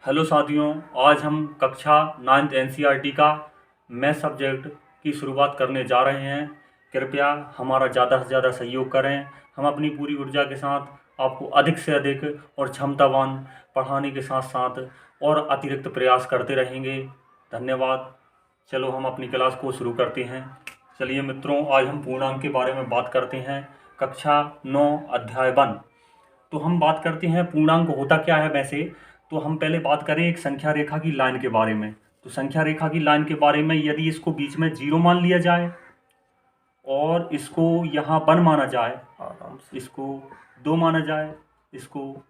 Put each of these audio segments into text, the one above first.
Hello साथियों, आज हम कक्षा 9th एनसीईआरटी का मैथ सब्जेक्ट की शुरुआत करने जा रहे हैं। कृपया हमारा ज़्यादा से ज़्यादा सहयोग करें। हम अपनी पूरी ऊर्जा के साथ आपको अधिक से अधिक और क्षमतावान पढ़ाने के साथ साथ और अतिरिक्त प्रयास करते रहेंगे। धन्यवाद। चलो हम अपनी क्लास को शुरू करते हैं। चलिए मित्रों, आज हम पूर्णांक के बारे में बात करते हैं। कक्षा 9 अध्याय 1। तो हम बात करते हैं पूर्णांक होता क्या है। वैसे तो हम पहले बात करें एक संख्या रेखा की लाइन के बारे में। तो संख्या रेखा की लाइन के बारे में, यदि इसको बीच में 0 मान लिया जाए और इसको यहाँ 1 माना जाए, इसको 2 माना जाए, इसको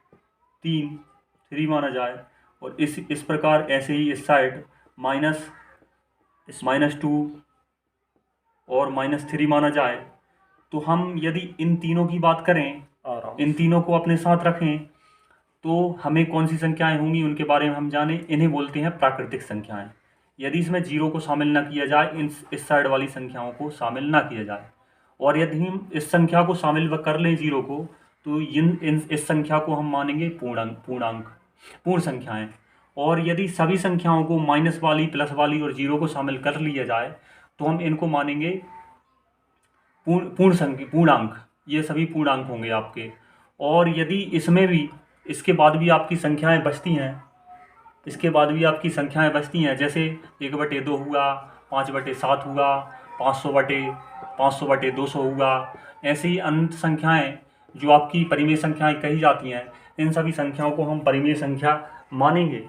3 माना जाए, और इस प्रकार ऐसे ही इस साइड -2 और -3 माना जाए, तो हम यदि इन तीनों की बात करें, इन तीनों को अपने साथ रखें, तो हमें कौन सी संख्याएं होंगी उनके बारे में हम जाने। इन्हें बोलते हैं प्राकृतिक संख्याएं। यदि इसमें 0 को शामिल ना किया जाए, इस साइड वाली संख्याओं को शामिल ना किया जाए, और यदि हम इस संख्या को शामिल कर लें 0 को, तो इस संख्या को हम मानेंगे पूर्ण संख्याएं। और यदि सभी संख्याओं को माइनस वाली, प्लस वाली और 0 को शामिल कर लिया जाए, तो हम इनको मानेंगे पूर्णांक। ये सभी पूर्णांक होंगे आपके। और यदि इसमें भी इसके बाद भी आपकी संख्याएं बचती हैं, जैसे 1/2 हुआ, 5/7 हुआ, 500/200 हुआ, ऐसे ही अनंत संख्याएं जो आपकी परिमेय संख्याएं कही जाती हैं, इन सभी संख्याओं को हम परिमेय संख्या मानेंगे।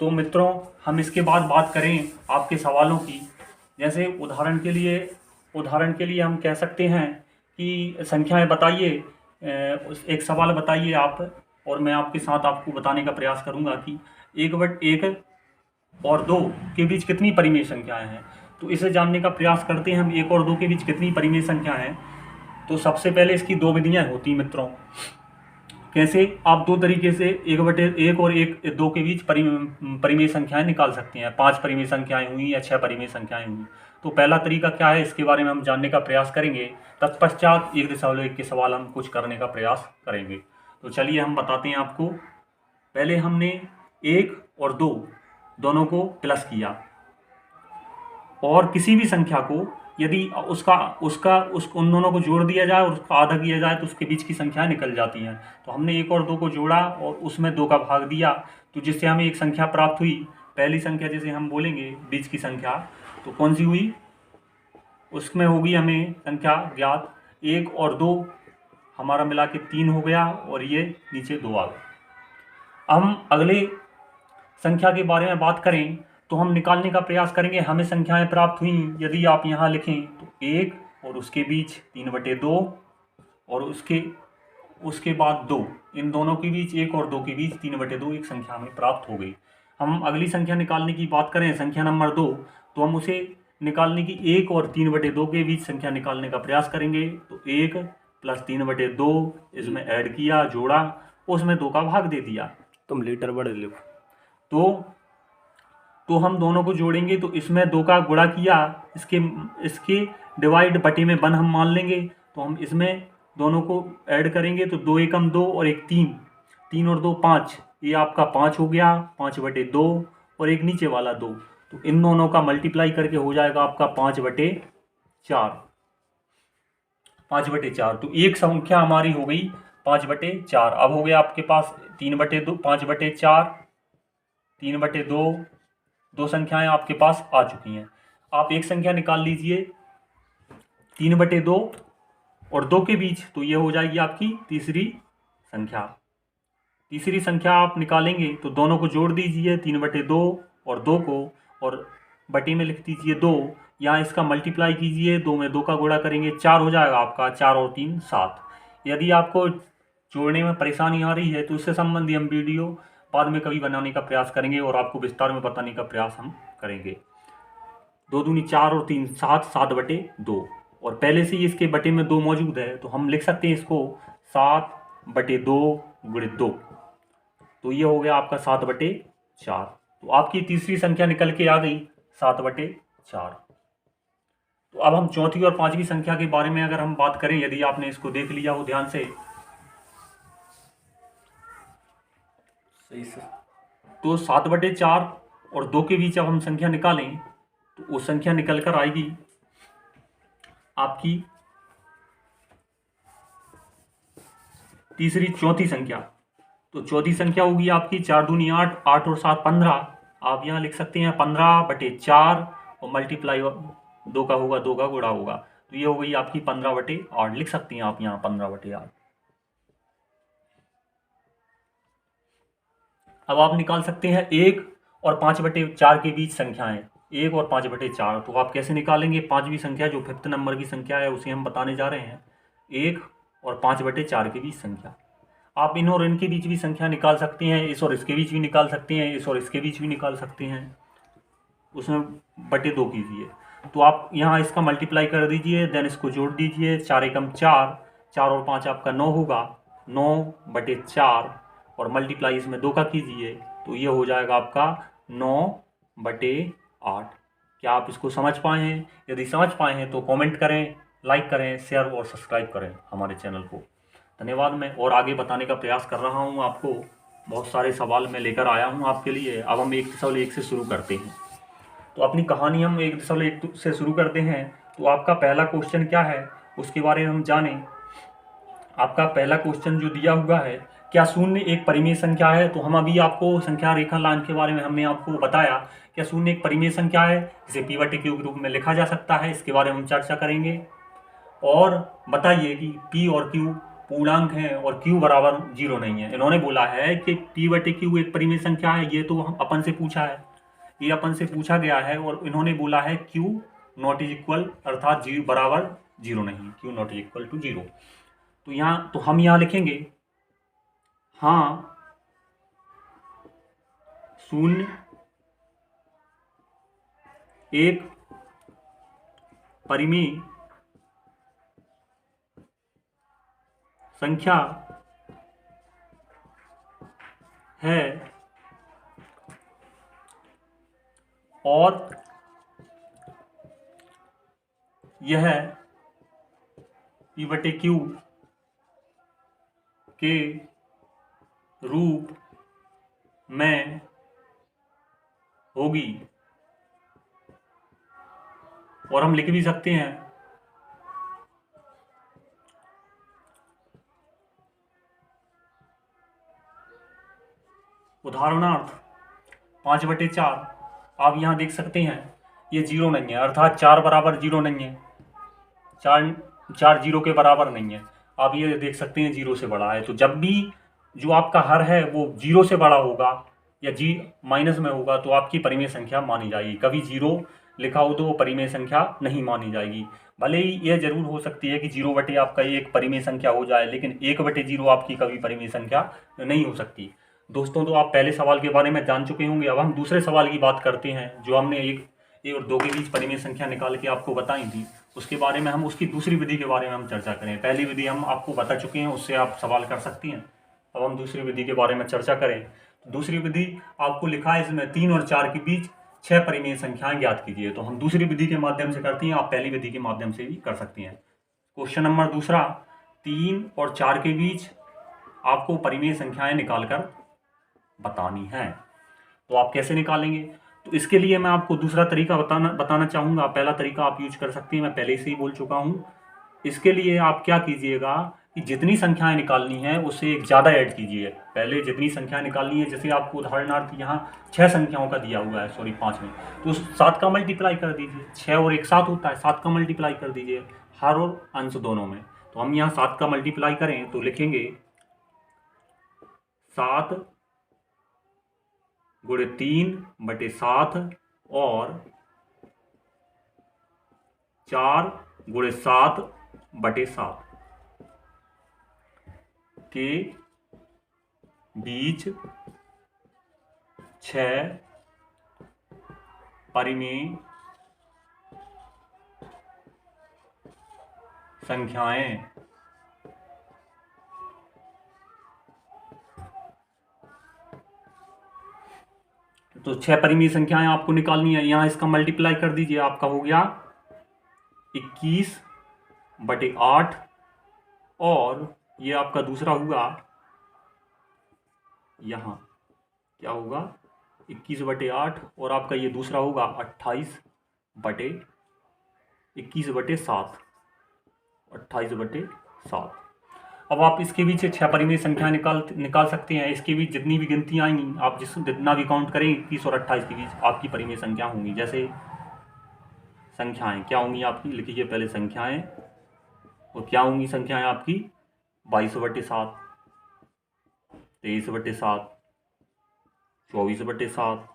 तो मित्रों, हम इसके बाद बात करें आपके सवालों की। जैसे उदाहरण के लिए हम कह सकते हैं कि संख्याएं बताइए। एक सवाल बताइए आप, और मैं आपके साथ आपको बताने का प्रयास करूंगा कि 1/1 और 2 के बीच कितनी परिमेय संख्याएं हैं। तो इसे जानने का प्रयास करते हैं हम, 1 और 2 के बीच कितनी परिमेय संख्याएं हैं। तो सबसे पहले इसकी 2 विधियां होती हैं मित्रों। कैसे? आप 2 तरीके से 1/1 और 2 के बीच परिमेय संख्याएं निकाल सकते हैं। 5 परिमेय संख्याएं हुई या 6 परिमेय संख्याएं हुई। तो पहला तरीका क्या है, इसके बारे में हम जानने का प्रयास करेंगे। तत्पश्चात 1.1 के सवाल हम कुछ करने का प्रयास करेंगे। तो चलिए हम बताते हैं आपको। पहले हमने 1 और 2 दोनों को प्लस किया, और किसी भी संख्या को यदि उन दोनों को जोड़ दिया जाए और उसका आधा किया जाए, तो उसके बीच की संख्याएं निकल जाती हैं। तो हमने 1 और 2 को जोड़ा और उसमें 2 का भाग दिया, तो जिससे हमें एक संख्या प्राप्त हुई। पहली संख्या जिसे हम बोलेंगे बीच की संख्या, तो कौन सी हुई, उसमें होगी हमें संख्या ज्ञात। 1 और 2 हमारा मिला के 3 हो गया, और ये नीचे 2 आ गया। हम अगले संख्या के बारे में बात करें तो हम निकालने का प्रयास करेंगे। हमें संख्याएं प्राप्त हुई, यदि आप यहाँ लिखें तो 1 और उसके बीच 3/2 और उसके बाद 2, इन दोनों के बीच 1 और 2 के बीच 3/2 एक संख्या हमें प्राप्त हो गई। हम अगली संख्या निकालने की बात करें, संख्या नंबर 2, तो हम उसे निकालने की 1 और 3/2 के बीच संख्या निकालने का प्रयास करेंगे। तो 1 + 3/2 इसमें ऐड किया, जोड़ा, उसमें 2 का भाग दे दिया। तुम लीटर बड़े लिखो। तो हम दोनों को जोड़ेंगे, तो इसमें 2 का गुणा किया, इसके डिवाइड बटे में 1 हम मान लेंगे। तो हम इसमें दोनों को ऐड करेंगे, तो 2 एकम 2 और 1 3, 3 और 2 5, ये आपका 5 हो गया, 5/2, और एक नीचे वाला 2। तो इन दोनों का मल्टीप्लाई करके हो जाएगा आपका 5/4। 5/4, तो एक संख्या हमारी हो गई 5/4। अब हो गया आपके पास 3/2, 5/4, 3/2, 2 संख्याएं आपके पास आ चुकी हैं। आप एक संख्या निकाल लीजिए 3/2 और 2 के बीच, तो ये हो जाएगी आपकी तीसरी संख्या। तीसरी संख्या आप निकालेंगे तो दोनों को जोड़ दीजिए, 3/2 और 2 को, और बटे में लिख दीजिए 2। यहाँ इसका मल्टीप्लाई कीजिए, 2 में 2 का गुणा करेंगे, 4 हो जाएगा आपका। 4 और 3 7। यदि आपको जोड़ने में परेशानी आ रही है तो इससे संबंधी हम वीडियो बाद में कभी बनाने का प्रयास करेंगे और आपको विस्तार में बताने का प्रयास हम करेंगे। 2 दूनी 4 और 3 7, 7/2, और पहले से ही इसके बटे में 2 मौजूद है, तो हम लिख सकते हैं इसको 7/2 × 2। तो ये हो गया आपका 7/4। तो आपकी तीसरी संख्या निकल के आ गई 7/4। तो अब हम चौथी और पांचवी संख्या के बारे में अगर हम बात करें, यदि आपने इसको देख लिया हो ध्यान से, सही से तो 7/4 और 2 के बीच अब हम संख्या निकालें तो वो संख्या निकल कर आएगी आपकी चौथी संख्या। तो चौथी संख्या होगी आपकी 4 दूनी 8, 8 और 7 15। आप यहाँ लिख सकते हैं 15/4 और मल्टीप्लाई 2 का होगा, 2 का गुणा होगा, तो ये हो गई आपकी 15/8 लिख सकती हैं आप यहाँ 15/8। अब आप निकाल सकते हैं 1 और 5/4 के बीच संख्याएं, 1 और 5/4। तो आप कैसे निकालेंगे? पांचवी संख्या जो 5th नंबर की संख्या है उसे हम बताने जा रहे हैं। 1 और 5/4 के बीच संख्या, आप इन और इनके बीच भी संख्या निकाल सकते हैं, इस और इसके बीच भी निकाल सकते हैं, इस और इसके बीच भी निकाल सकते हैं, उसमें बटे 2 कीजिए। तो आप यहाँ इसका मल्टीप्लाई कर दीजिए, देन इसको जोड़ दीजिए, 4 एकम 4, 4 और 5 आपका 9 होगा, 9/4 और मल्टीप्लाई इसमें 2 का कीजिए, तो ये हो जाएगा आपका 9/8। क्या आप इसको समझ पाए हैं? यदि समझ पाए हैं तो कमेंट करें, लाइक करें, शेयर और सब्सक्राइब करें हमारे चैनल को। धन्यवाद। मैं और आगे बताने का प्रयास कर रहा हूँ आपको, बहुत सारे सवाल मैं लेकर आया हूँ आपके लिए। अब हम 1.1 से शुरू करते हैं। तो अपनी कहानी हम 1.1 से शुरू करते हैं। तो आपका पहला क्वेश्चन क्या है उसके बारे में हम जानें। आपका पहला क्वेश्चन जो दिया हुआ है, क्या शून्य एक परिमेय संख्या है? तो हम अभी आपको संख्या रेखा लाइन के बारे में हमने आपको बताया, क्या शून्य एक परिमेय संख्या है जिसे p/q के रूप में लिखा जा सकता है, इसके बारे में हम चर्चा करेंगे। और बताइए कि p और q पूर्णांक हैं और q बराबर 0 नहीं है। इन्होंने बोला है कि p/q एक परिमेय संख्या है, ये तो हम अपन से पूछा है, ये अपन से पूछा गया है, और इन्होंने बोला है q नॉट इज इक्वल अर्थात जी बराबर 0 नहीं, q not is equal to 0। तो हम यहाँ लिखेंगे हाँ शून्य एक परिमेय संख्या है और यह p/q के रूप में होगी। और हम लिख भी सकते हैं उदाहरणार्थ 5/4। आप यहाँ देख सकते हैं ये 0 नहीं है, अर्थात 4 बराबर 0 नहीं है, 4 0 के बराबर नहीं है। आप ये देख सकते हैं 0 से बड़ा है। तो जब भी जो आपका हर है वो 0 से बड़ा होगा या जी माइनस में होगा तो आपकी परिमेय संख्या मानी जाएगी। कभी 0 लिखा हो तो वो परिमेय संख्या नहीं मानी जाएगी। भले ही यह जरूर हो सकती है कि 0/, आपका एक परिमेय संख्या हो जाए, लेकिन 1/0 आपकी कभी परिमेय संख्या नहीं हो सकती। दोस्तों, तो आप पहले सवाल के बारे में जान चुके होंगे। अब हम दूसरे सवाल की बात करते हैं, जो हमने एक और 2 के बीच परिमेय संख्या निकाल के आपको बताई थी, उसके बारे में हम उसकी दूसरी विधि के बारे में हम चर्चा करें। पहली विधि हम आपको बता चुके हैं, उससे आप सवाल कर सकती हैं। अब हम दूसरी विधि के बारे में चर्चा करें। तो दूसरी विधि आपको लिखा है इसमें 3 और 4 के बीच 6 परिमेय संख्याएं ज्ञात कीजिए। तो हम दूसरी विधि के माध्यम से करती हैं, आप पहली विधि के माध्यम से भी कर सकती हैं। क्वेश्चन नंबर दूसरा, 3 और 4 के बीच आपको परिमेय संख्याएं निकालकर बतानी है। तो आप कैसे निकालेंगे? तो इसके लिए मैं आपको दूसरा तरीका बताना चाहूँगा। पहला तरीका आप यूज कर सकते हैं, मैं पहले से ही बोल चुका हूँ। इसके लिए आप क्या कीजिएगा कि जितनी संख्याएं निकालनी है उससे एक ज़्यादा ऐड कीजिए। पहले जितनी संख्याएं निकालनी है, जैसे आपको उदाहरणार्थ यहाँ 6 संख्याओं का दिया हुआ है, सॉरी 5 में, तो 7 का मल्टीप्लाई कर दीजिए। 6 और 1 7 होता है, 7 का मल्टीप्लाई कर दीजिए हर और अंश दोनों में। तो हम यहाँ 7 का मल्टीप्लाई करें तो लिखेंगे 7 गुणे 3/7 और 4 गुणे 7/7 के बीच 6 परिमेय संख्याएं तो 6 परिमेय संख्याएं आपको निकालनी है। यहाँ इसका मल्टीप्लाई कर दीजिए, आपका हो गया 21/8 और ये आपका दूसरा हुआ यहाँ क्या होगा 21/8 और आपका ये दूसरा होगा 28/21/7, 28/7। अब आप इसके बीच 6 परिमेय संख्याएं निकाल सकते हैं। इसके बीच जितनी भी गिनतियाँ आएंगी, आप जितना भी काउंट करेंगे 21 और 28 के बीच आपकी परिमेय संख्या होंगी। जैसे संख्याएं क्या होंगी आपकी, लिखिए पहले संख्याएं, और क्या होंगी संख्याएं आपकी 22/7, 23/7, 24/7,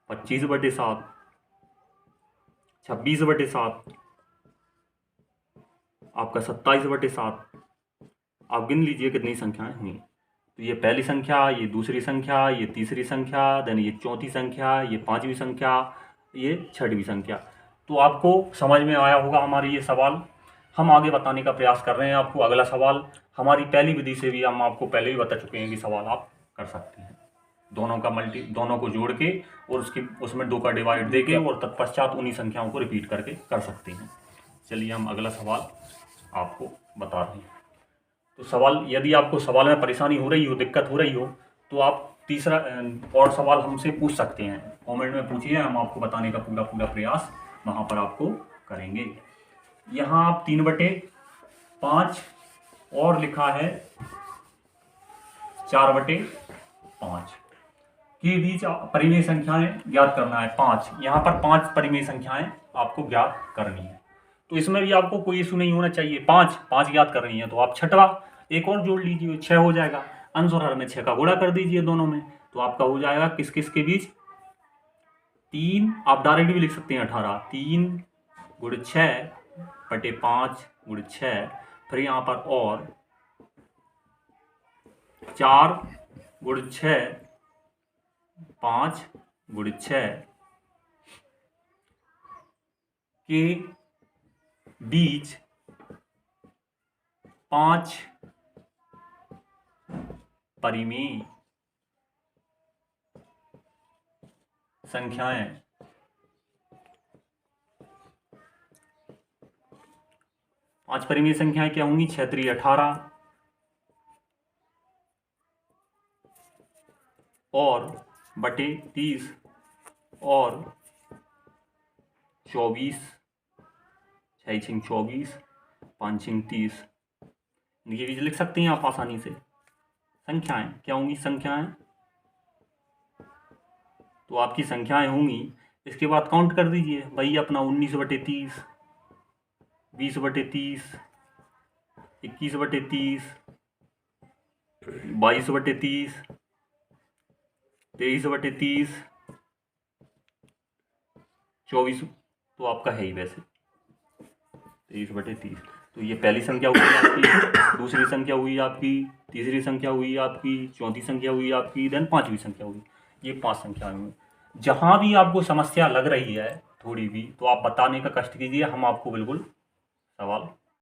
25/7, 26/7, आपका 27/7। आप गिन लीजिए कितनी संख्याएं हुई। तो ये पहली संख्या, ये दूसरी संख्या, ये तीसरी संख्या, देन ये चौथी संख्या, ये पांचवी संख्या, ये छठवीं संख्या। तो आपको समझ में आया होगा हमारे ये सवाल। हम आगे बताने का प्रयास कर रहे हैं आपको। अगला सवाल हमारी पहली विधि से भी हम आपको पहले ही बता चुके हैं कि सवाल आप कर सकते हैं। दोनों को जोड़ के और उसमें 2 का डिवाइड देके और तत्पश्चात उन्हीं संख्याओं को रिपीट करके कर सकते हैं। चलिए हम अगला सवाल आपको बता रहे हैं। तो सवाल, यदि आपको सवाल में परेशानी हो रही हो, दिक्कत हो रही हो, तो आप तीसरा और सवाल हमसे पूछ सकते हैं। कमेंट में पूछिए, हम आपको बताने का पूरा प्रयास वहाँ पर आपको करेंगे। यहाँ आप 3/5 और लिखा है 4/5 के बीच परिमेय संख्याएं ज्ञात करना है। 5, यहाँ पर 5 परिमेय संख्याएं आपको ज्ञात करनी है। तो इसमें भी आपको कोई इशू नहीं होना चाहिए। 5 ज्ञात करनी है तो आप छठवा एक और जोड़ लीजिए, 6 हो जाएगा। अंश और हर में 6 का गुणा कर दीजिए दोनों में, तो आपका हो जाएगा किस किस के बीच 3। आप डायरेक्ट भी लिख सकते हैं 18। 3 × 6/5 × 6, फिर यहाँ पर और 4 × 6, 5 × 6 के बीच 5 परिमेय संख्याएं। 5 परिमेय संख्याएं क्या होंगी? 6 × 18 और बटे 30 और 24, 6 × 24, 5 × 30। ये भी लिख सकते हैं आप आसानी से। संख्याएं क्या होंगी? संख्याएं तो आपकी संख्याएं होंगी। इसके बाद काउंट कर दीजिए भाई अपना 19/30, 20/30, 21/30, 22/30, 23/30, 24 तो आपका है ही वैसे 23/30। तो ये पहली संख्या हुई आपकी, दूसरी संख्या हुई आपकी, तीसरी संख्या हुई आपकी, चौथी संख्या हुई आपकी, देन पांचवी संख्या हुई। ये 5 संख्याएं हुई। जहां भी आपको समस्या लग रही है थोड़ी भी, तो आप बताने का कष्ट कीजिए, हम आपको बिल्कुल सवाल